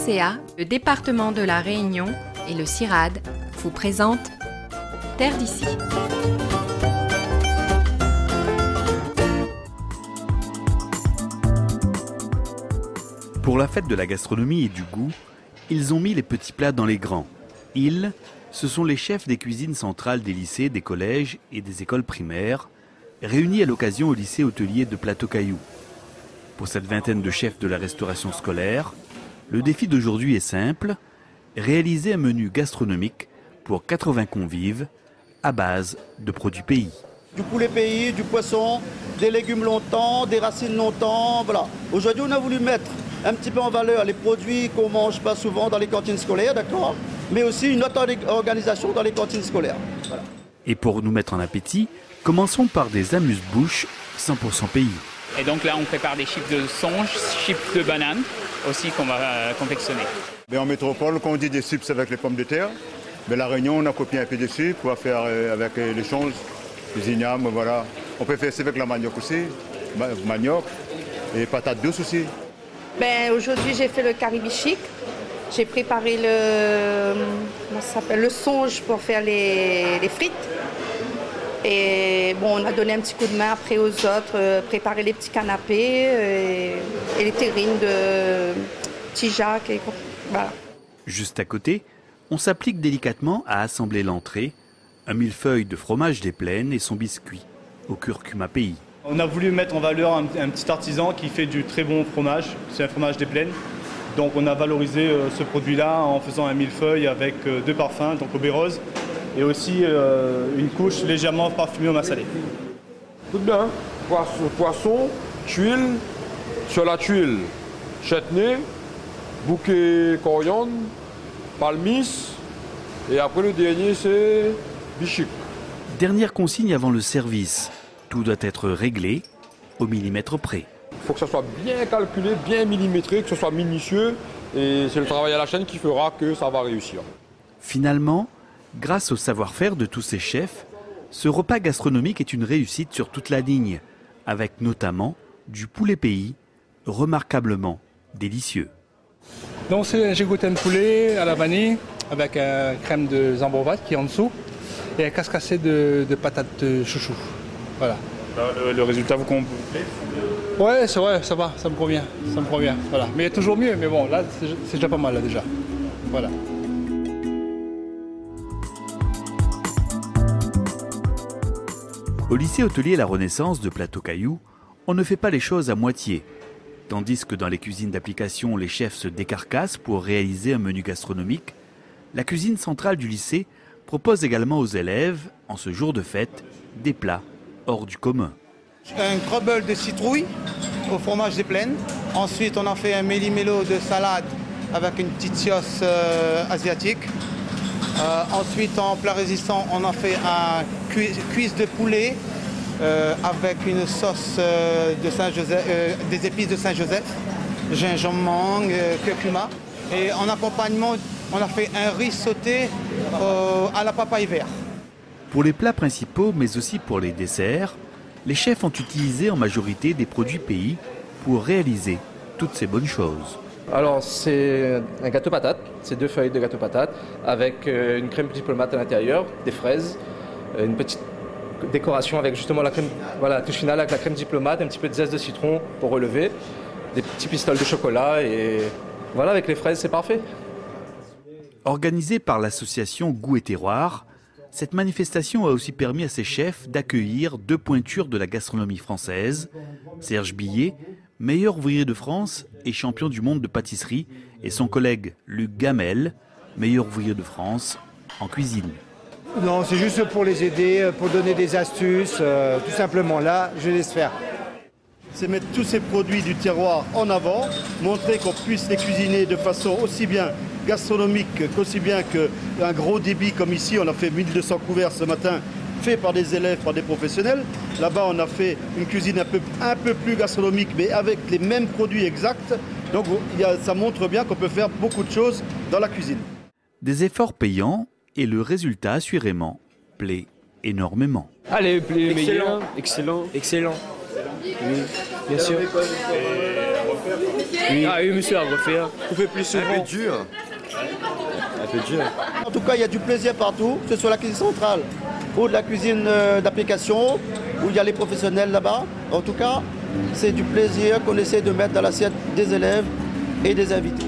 CA, le département de la Réunion et le CIRAD vous présentent Terre d'ici. Pour la fête de la gastronomie et du goût, ils ont mis les petits plats dans les grands. Ils, ce sont les chefs des cuisines centrales des lycées, des collèges et des écoles primaires, réunis à l'occasion au lycée hôtelier de Plateau-Caillou. Pour cette vingtaine de chefs de la restauration scolaire, le défi d'aujourd'hui est simple, réaliser un menu gastronomique pour 80 convives à base de produits pays. Du poulet pays, du poisson, des légumes longtemps, des racines longtemps, voilà. Aujourd'hui, on a voulu mettre un petit peu en valeur les produits qu'on ne mange pas souvent dans les cantines scolaires, d'accord, mais aussi une autre organisation dans les cantines scolaires. Voilà. Et pour nous mettre en appétit, commençons par des amuse-bouches 100% pays. Et donc là, on prépare des chips de songe, chips de banane aussi qu'on va confectionner. Mais en métropole, quand on dit des chips avec les pommes de terre, mais la Réunion, on a copié un peu des chips pour faire avec les changes, les ignames, voilà. On peut faire ça avec la manioc aussi, manioc et patates douces aussi. Aujourd'hui, j'ai fait le caribichic. J'ai préparé le songe pour faire les frites. Et bon, on a donné un petit coup de main après aux autres, préparer les petits canapés et les terrines de Tijac. Et voilà. Juste à côté, on s'applique délicatement à assembler l'entrée, un millefeuille de fromage des plaines et son biscuit, au curcuma pays. On a voulu mettre en valeur un petit artisan qui fait du très bon fromage, c'est un fromage des plaines. Donc on a valorisé ce produit-là en faisant un millefeuille avec deux parfums, donc au baie rose, et aussi une couche légèrement parfumée au massalé. Tout bien, poisson, tuile, sur la tuile, chutney, bouquet coriandre, palmis, et après le dernier c'est bichic. Dernière consigne avant le service, tout doit être réglé au millimètre près. Il faut que ça soit bien calculé, bien millimétré, que ce soit minutieux, et c'est le travail à la chaîne qui fera que ça va réussir. Finalement, grâce au savoir-faire de tous ces chefs, ce repas gastronomique est une réussite sur toute la ligne, avec notamment du poulet pays, remarquablement délicieux. Donc j'ai goûté un poulet à la vanille, avec une crème de zambovat qui est en dessous, et un cascassé de patates chouchou. Voilà. Le résultat vous plaît ? Ouais, c'est vrai, ça va, ça me convient, voilà. Mais il y a toujours mieux, mais bon, là, c'est déjà pas mal, là, déjà. Voilà. Au lycée hôtelier La Renaissance de Plateau-Caillou, on ne fait pas les choses à moitié. Tandis que dans les cuisines d'application, les chefs se décarcassent pour réaliser un menu gastronomique, la cuisine centrale du lycée propose également aux élèves, en ce jour de fête, des plats hors du commun. Un crumble de citrouille au fromage des plaines. Ensuite, on a fait un méli-mélo de salade avec une petite sauce asiatique. Ensuite, en plat résistant, on a fait un cuisse de poulet avec une sauce de Saint-Joseph, des épices de Saint-Joseph, gingembre, mangue, curcuma. Et en accompagnement, on a fait un riz sauté à la papaye verte. Pour les plats principaux, mais aussi pour les desserts, les chefs ont utilisé en majorité des produits pays pour réaliser toutes ces bonnes choses. Alors c'est un gâteau patate, c'est 2 feuilles de gâteau patate avec une crème diplomate à l'intérieur, des fraises, une petite décoration avec justement la crème, voilà, la touche finale avec la crème diplomate, un petit peu de zeste de citron pour relever, des petits pistoles de chocolat et voilà, avec les fraises c'est parfait. Organisée par l'association Goût et Terroir, cette manifestation a aussi permis à ses chefs d'accueillir 2 pointures de la gastronomie française, Serge Billet, meilleur ouvrier de France et champion du monde de pâtisserie, et son collègue Luc Gamel, meilleur ouvrier de France en cuisine. Non, c'est juste pour les aider, pour donner des astuces, tout simplement. Là, je laisse faire. C'est mettre tous ces produits du terroir en avant, montrer qu'on puisse les cuisiner de façon aussi bien gastronomique qu'aussi bien qu'un gros débit comme ici. On a fait 1200 couverts ce matin, fait par des élèves, par des professionnels. Là-bas, on a fait une cuisine un peu plus gastronomique, mais avec les mêmes produits exacts. Donc ça montre bien qu'on peut faire beaucoup de choses dans la cuisine. Des efforts payants et le résultat, assurément, plaît énormément. Allez, excellent, excellent, excellent. Oui, bien sûr. Oui. Ah oui, monsieur, à refaire. On fait plus souvent. Un peu dur. Un peu dur. En tout cas, il y a du plaisir partout, que ce soit la cuisine centrale ou de la cuisine d'application, où il y a les professionnels là-bas. En tout cas, c'est du plaisir qu'on essaie de mettre dans l'assiette des élèves et des invités.